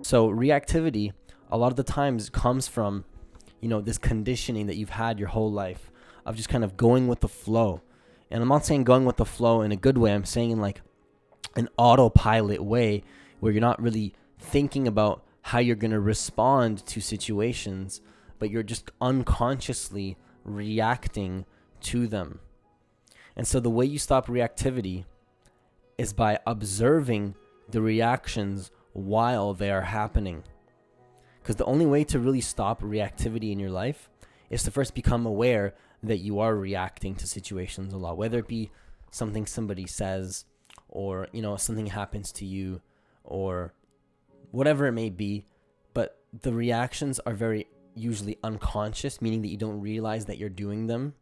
So reactivity a lot of the times comes from, this conditioning that you've had your whole life of just kind of going with the flow. And I'm not saying going with the flow in a good way. I'm saying in like an autopilot way where you're not really thinking about how you're going to respond to situations, but you're just unconsciously reacting to them. And so the way you stop reactivity is by observing the reactions while they are happening. Because the only way to really stop reactivity in your life is to first become aware that you are reacting to situations a lot, whether it be something somebody says or, something happens to you or whatever it may be. But the reactions are very usually unconscious, meaning that you don't realize that you're doing them,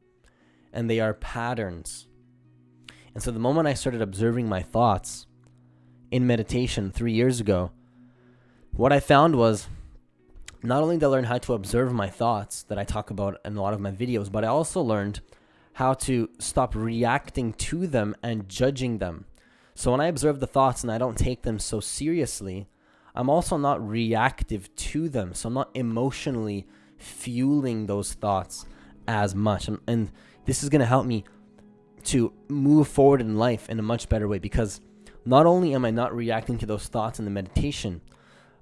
and they are patterns. And so the moment I started observing my thoughts in meditation 3 years ago, what I found was not only did I learn how to observe my thoughts that I talk about in a lot of my videos, but I also learned how to stop reacting to them and judging them. So when I observe the thoughts and I don't take them so seriously, I'm also not reactive to them. So I'm not emotionally fueling those thoughts as much. And this is going to help me to move forward in life in a much better way, because not only am I not reacting to those thoughts in the meditation,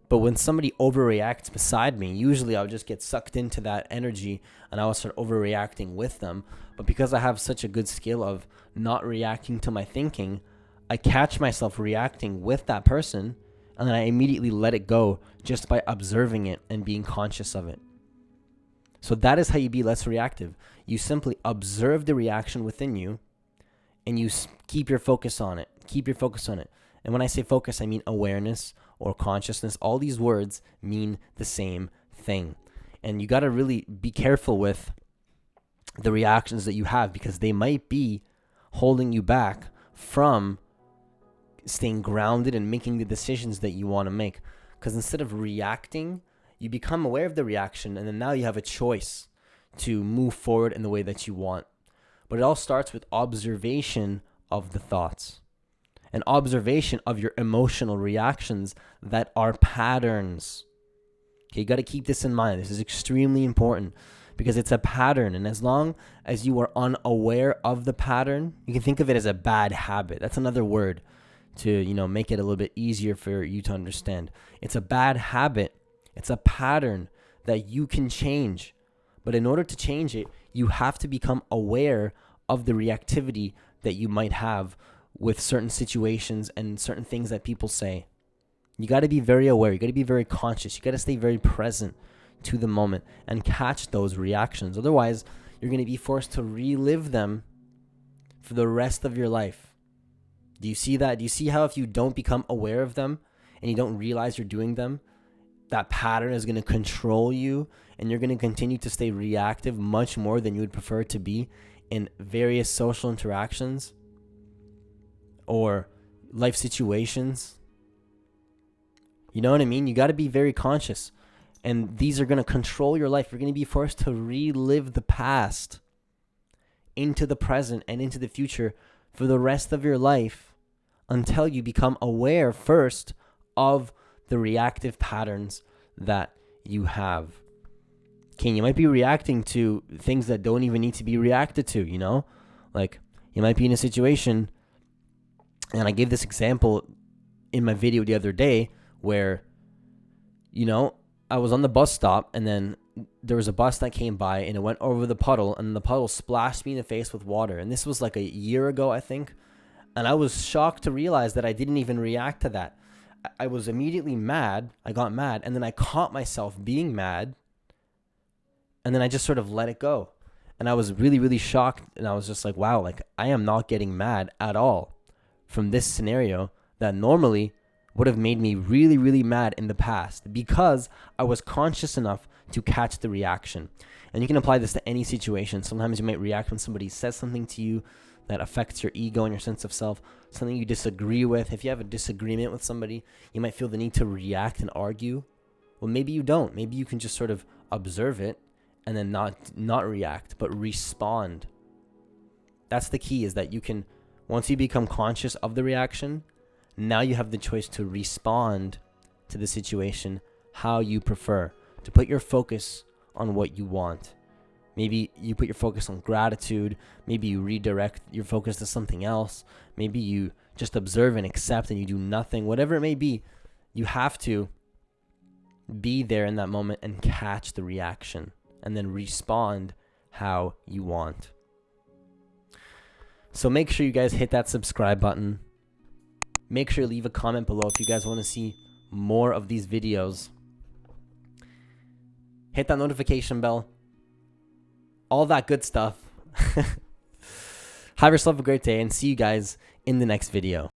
but when somebody overreacts beside me, usually I'll just get sucked into that energy and I'll start overreacting with them. But because I have such a good skill of not reacting to my thinking, I catch myself reacting with that person, and then I immediately let it go just by observing it and being conscious of it. So that is how you be less reactive. You simply observe the reaction within you and you keep your focus on it. Keep your focus on it. And when I say focus, I mean awareness or consciousness. All these words mean the same thing. And you got to really be careful with the reactions that you have, because they might be holding you back from staying grounded and making the decisions that you want to make. Because instead of reacting, you become aware of the reaction, and then now you have a choice to move forward in the way that you want. But it all starts with observation of the thoughts. An observation of your emotional reactions that are patterns. Okay, you got to keep this in mind. This is extremely important because it's a pattern. And as long as you are unaware of the pattern, you can think of it as a bad habit. That's another word to, make it a little bit easier for you to understand. It's a bad habit. It's a pattern that you can change. But in order to change it, you have to become aware of the reactivity that you might have with certain situations and certain things that people say. You got to be very aware. You got to be very conscious. You got to stay very present to the moment and catch those reactions. Otherwise, you're going to be forced to relive them for the rest of your life. Do you see that? Do you see how if you don't become aware of them and you don't realize you're doing them, that pattern is going to control you, and you're going to continue to stay reactive much more than you would prefer to be in various social interactions or life situations? You know what I mean? You got to be very conscious. And these are going to control your life. You're going to be forced to relive the past into the present and into the future for the rest of your life until you become aware first of the reactive patterns that you have. Okay, you might be reacting to things that don't even need to be reacted to, Like, you might be in a situation, and I gave this example in my video the other day where, I was on the bus stop, and then there was a bus that came by, and it went over the puddle, and the puddle splashed me in the face with water. And this was like a year ago, I think. And I was shocked to realize that I didn't even react to that. I was immediately mad. I got mad, and then I caught myself being mad, and then I just sort of let it go. And I was really, really shocked, and I was just like, wow, like I am not getting mad at all from this scenario that normally would have made me really, really mad in the past, because I was conscious enough to catch the reaction. And you can apply this to any situation. Sometimes you might react when somebody says something to you that affects your ego and your sense of self, something you disagree with. If you have a disagreement with somebody, you might feel the need to react and argue. Well, maybe you don't. Maybe you can just sort of observe it and then not react, but respond. That's the key, is that you can, once you become conscious of the reaction, now you have the choice to respond to the situation how you prefer, to put your focus on what you want. Maybe you put your focus on gratitude. Maybe you redirect your focus to something else. Maybe you just observe and accept and you do nothing. Whatever it may be, you have to be there in that moment and catch the reaction and then respond how you want. So make sure you guys hit that subscribe button. Make sure you leave a comment below if you guys want to see more of these videos. Hit that notification bell. All that good stuff. Have yourself a great day and see you guys in the next video.